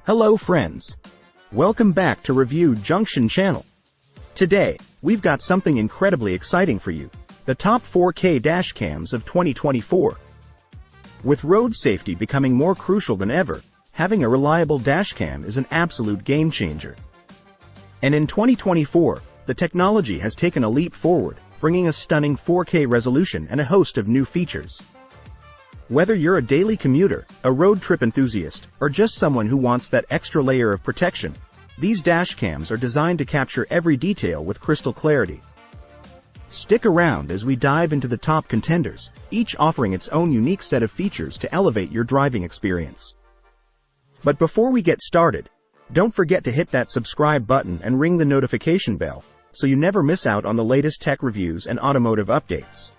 Hello friends. Welcome back to Review Junction channel. Today, we've got something incredibly exciting for you. The top 4K dashcams of 2024. With road safety becoming more crucial than ever, having a reliable dashcam is an absolute game changer. And in 2024, the technology has taken a leap forward, bringing a stunning 4K resolution and a host of new features. Whether you're a daily commuter, a road trip enthusiast, or just someone who wants that extra layer of protection, these dashcams are designed to capture every detail with crystal clarity. Stick around as we dive into the top contenders, each offering its own unique set of features to elevate your driving experience. But before we get started, don't forget to hit that subscribe button and ring the notification bell, so you never miss out on the latest tech reviews and automotive updates.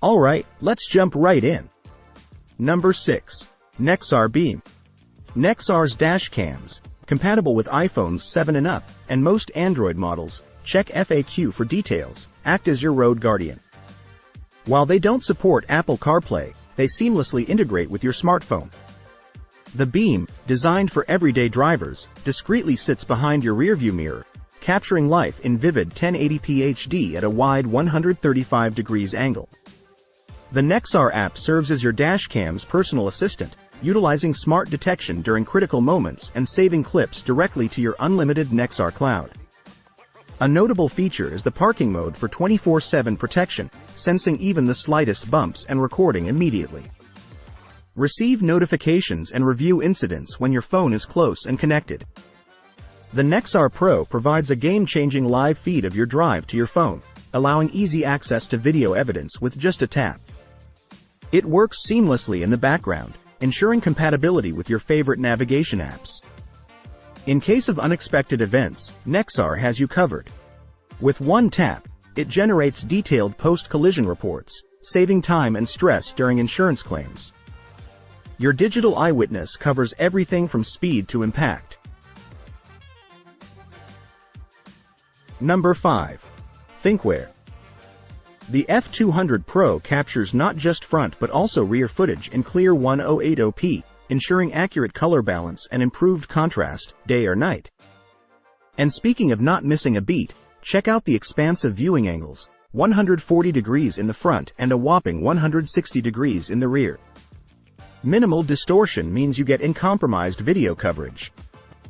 Alright, let's jump right in. Number 6. Nexar Beam. Nexar's dashcams, compatible with iPhones 7 and up, and most Android models, check FAQ for details, act as your road guardian. While they don't support Apple CarPlay, they seamlessly integrate with your smartphone. The Beam, designed for everyday drivers, discreetly sits behind your rearview mirror, capturing life in vivid 1080p HD at a wide 135 degrees angle. The Nexar app serves as your dashcam's personal assistant, utilizing smart detection during critical moments and saving clips directly to your unlimited Nexar cloud. A notable feature is the parking mode for 24/7 protection, sensing even the slightest bumps and recording immediately. Receive notifications and review incidents when your phone is close and connected. The Nexar Pro provides a game-changing live feed of your drive to your phone, allowing easy access to video evidence with just a tap. It works seamlessly in the background, ensuring compatibility with your favorite navigation apps. In case of unexpected events, Nexar has you covered. With one tap, it generates detailed post-collision reports, saving time and stress during insurance claims. Your digital eyewitness covers everything from speed to impact. Number 5. Thinkware. The F200 Pro captures not just front but also rear footage in clear 1080p, ensuring accurate color balance and improved contrast, day or night. And speaking of not missing a beat, check out the expansive viewing angles, 140 degrees in the front and a whopping 160 degrees in the rear. Minimal distortion means you get uncompromised video coverage.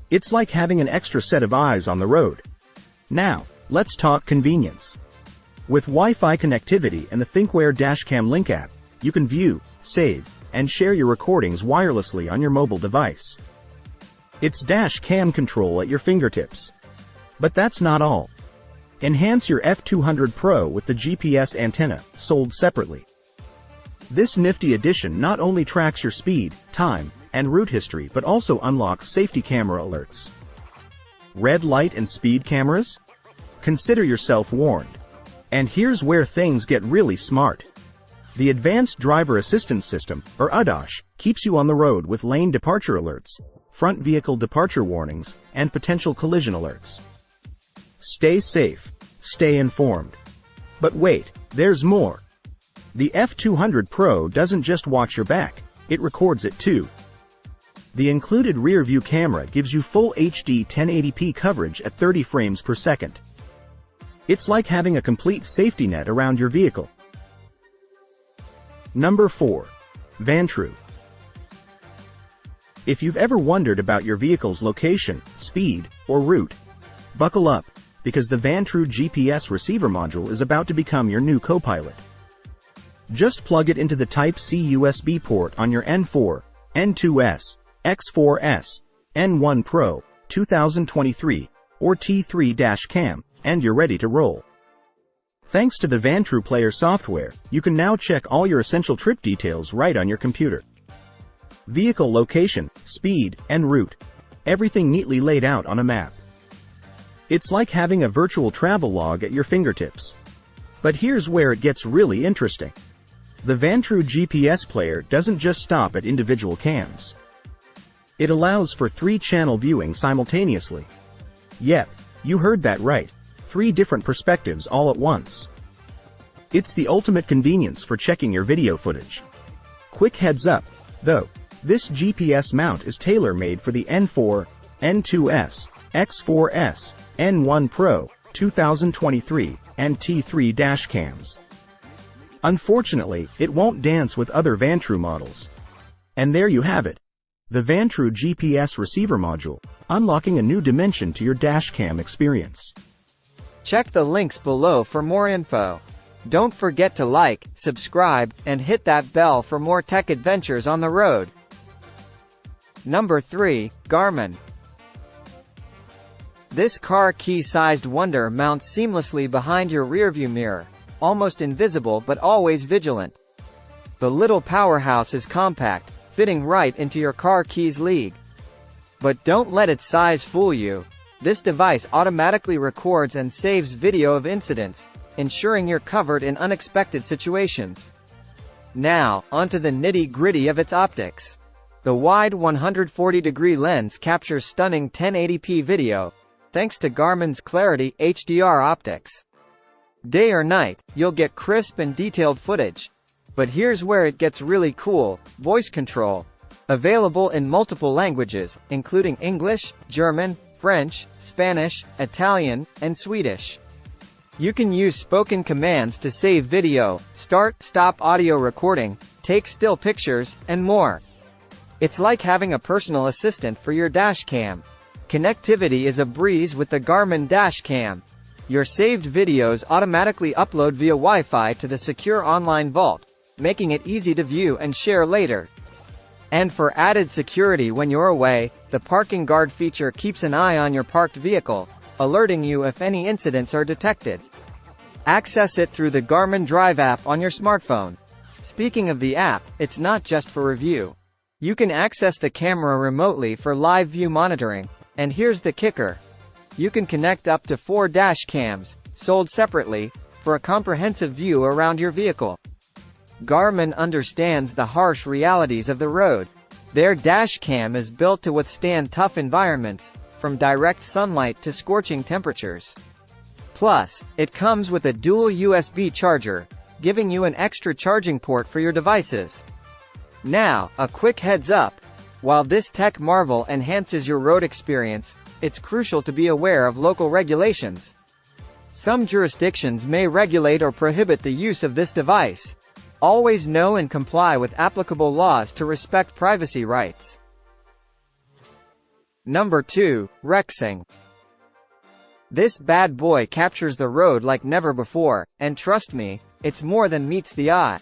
It's like having an extra set of eyes on the road. Now, let's talk convenience. With Wi-Fi connectivity and the Thinkware Dashcam Link app, you can view, save, and share your recordings wirelessly on your mobile device. It's dash cam control at your fingertips. But that's not all. Enhance your F200 Pro with the GPS antenna, sold separately. This nifty addition not only tracks your speed, time, and route history but also unlocks safety camera alerts. Red light and speed cameras? Consider yourself warned. And here's where things get really smart. The Advanced Driver Assistance System, or ADAS, keeps you on the road with lane departure alerts, front vehicle departure warnings, and potential collision alerts. Stay safe, stay informed. But wait, there's more. The F200 Pro doesn't just watch your back, it records it too. The included rear view camera gives you full HD 1080p coverage at 30 frames per second. It's like having a complete safety net around your vehicle. Number 4. Vantre. If you've ever wondered about your vehicle's location, speed, or route, buckle up, because the Vantre GPS receiver module is about to become your new co-pilot. Just plug it into the Type-C USB port on your N4, N2S, X4S, N1 Pro, 2023, or T3 dashcam, and you're ready to roll. Thanks to the Vantre Player software, you can now check all your essential trip details right on your computer. Vehicle location, speed, and route. Everything neatly laid out on a map. It's like having a virtual travel log at your fingertips. But here's where it gets really interesting. The Vantre GPS player doesn't just stop at individual cams. It allows for 3-channel viewing simultaneously. Yep, you heard that right. 3 different perspectives all at once. It's the ultimate convenience for checking your video footage. Quick heads up, though, This GPS mount is tailor-made for the N4, N2S, X4S, N1 Pro, 2023, and T3 dashcams. Unfortunately, it won't dance with other Vantre models. And there you have it. The Vantre GPS receiver module, unlocking a new dimension to your dashcam experience. Check the links below for more info. Don't forget to like, subscribe, and hit that bell for more tech adventures on the road. Number 3. Garmin. This car key-sized wonder mounts seamlessly behind your rearview mirror, almost invisible but always vigilant. The little powerhouse is compact, fitting right into your car keys league. But don't let its size fool you. This device automatically records and saves video of incidents, ensuring you're covered in unexpected situations. Now, onto the nitty-gritty of its optics. The wide 140-degree lens captures stunning 1080p video, thanks to Garmin's Clarity HDR optics. Day or night, you'll get crisp and detailed footage. But here's where it gets really cool: voice control. Available in multiple languages, including English, German, French, Spanish, Italian, and Swedish. You can use spoken commands to save video, start, stop audio recording, take still pictures, and more. It's like having a personal assistant for your dashcam. Connectivity is a breeze with the Garmin Dashcam. Your saved videos automatically upload via Wi-Fi to the secure online vault, making it easy to view and share later. And for added security when you're away, the parking guard feature keeps an eye on your parked vehicle, alerting you if any incidents are detected. Access it through the Garmin Drive app on your smartphone. Speaking of the app, it's not just for review. You can access the camera remotely for live view monitoring. And here's the kicker. You can connect up to 4 dashcams, sold separately, for a comprehensive view around your vehicle. Garmin understands the harsh realities of the road. Their dashcam is built to withstand tough environments, from direct sunlight to scorching temperatures. Plus, it comes with a dual USB charger, giving you an extra charging port for your devices. Now, a quick heads up. While this tech marvel enhances your road experience, it's crucial to be aware of local regulations. Some jurisdictions may regulate or prohibit the use of this device. Always know and comply with applicable laws to respect privacy rights. Number 2. Rexing. This bad boy captures the road like never before, and trust me, it's more than meets the eye.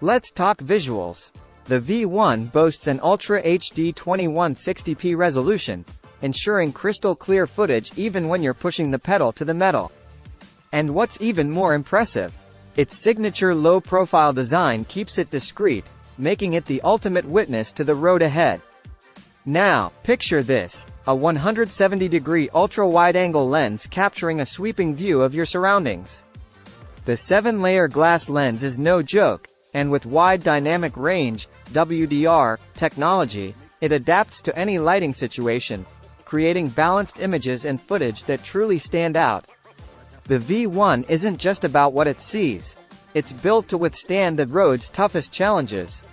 Let's talk visuals. The V1 boasts an Ultra HD 2160p resolution, ensuring crystal clear footage even when you're pushing the pedal to the metal. And what's even more impressive, its signature low-profile design keeps it discreet, making it the ultimate witness to the road ahead. Now, picture this, a 170-degree ultra-wide-angle lens capturing a sweeping view of your surroundings. The 7-layer glass lens is no joke, and with wide dynamic range, WDR, technology, it adapts to any lighting situation, creating balanced images and footage that truly stand out. The V1 isn't just about what it sees. It's built to withstand the road's toughest challenges.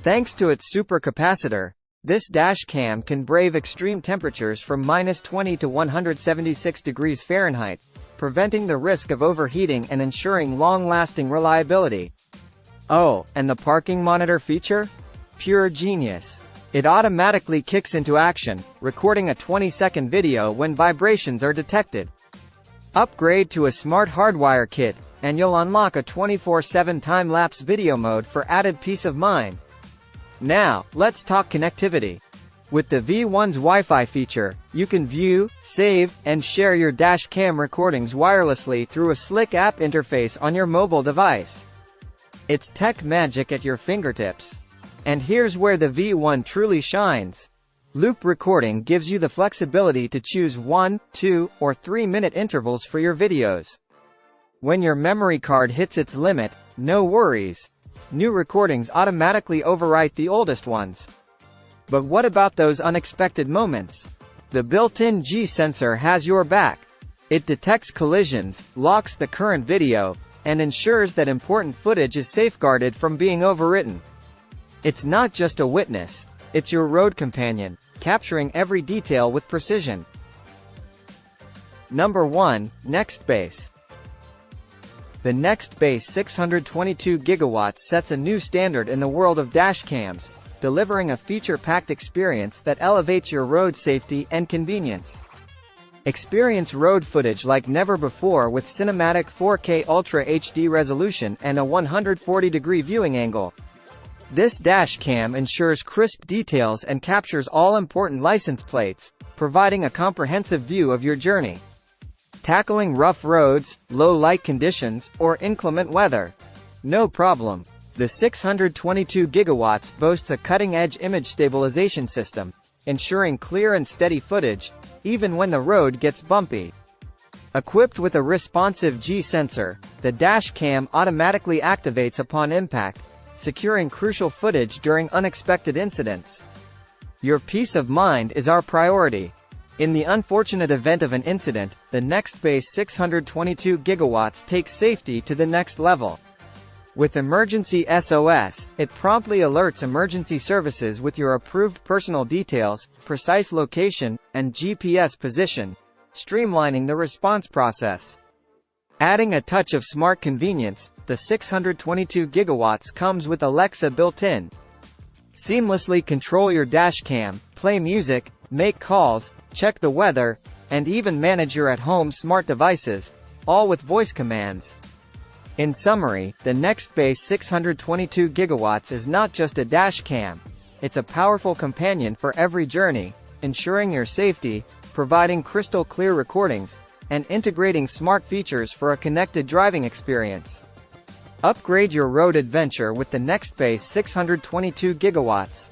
Thanks to its supercapacitor, this dashcam can brave extreme temperatures from -20 to 176 degrees Fahrenheit, preventing the risk of overheating and ensuring long-lasting reliability. Oh, and the parking monitor feature? Pure genius. It automatically kicks into action, recording a 20-second video when vibrations are detected. Upgrade to a smart hardwire kit, and you'll unlock a 24/7 time-lapse video mode for added peace of mind. Now, let's talk connectivity. With the V1's Wi-Fi feature, you can view, save, and share your dashcam recordings wirelessly through a slick app interface on your mobile device. It's tech magic at your fingertips. And here's where the V1 truly shines. Loop recording gives you the flexibility to choose 1, 2, or 3-minute intervals for your videos. When your memory card hits its limit, no worries. New recordings automatically overwrite the oldest ones. But what about those unexpected moments? The built-in G sensor has your back. It detects collisions, locks the current video, and ensures that important footage is safeguarded from being overwritten. It's not just a witness, it's your road companion, capturing every detail with precision. Number 1. Nextbase. The Nextbase 622 GW sets a new standard in the world of dashcams, delivering a feature-packed experience that elevates your road safety and convenience. Experience road footage like never before with cinematic 4K Ultra HD resolution and a 140-degree viewing angle. This dashcam ensures crisp details and captures all important license plates, providing a comprehensive view of your journey. Tackling rough roads, low light conditions, or inclement weather? No problem. The 622 GW boasts a cutting-edge image stabilization system, ensuring clear and steady footage, even when the road gets bumpy. Equipped with a responsive G sensor, the dashcam automatically activates upon impact, securing crucial footage during unexpected incidents. Your peace of mind is our priority. In the unfortunate event of an incident, the Nextbase 622 GW takes safety to the next level. With Emergency SOS, it promptly alerts emergency services with your approved personal details, precise location, and GPS position, streamlining the response process. Adding a touch of smart convenience, the 622 GW comes with Alexa built-in. Seamlessly control your dashcam, play music, make calls, check the weather, and even manage your at-home smart devices, all with voice commands. In summary, the Nextbase 622 GW is not just a dashcam. It's a powerful companion for every journey, ensuring your safety, providing crystal-clear recordings, and integrating smart features for a connected driving experience. Upgrade your road adventure with the Nextbase 622 GW.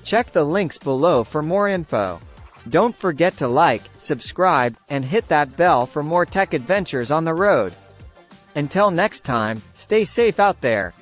Check the links below for more info. Don't forget to like, subscribe, and hit that bell for more tech adventures on the road. Until next time, stay safe out there.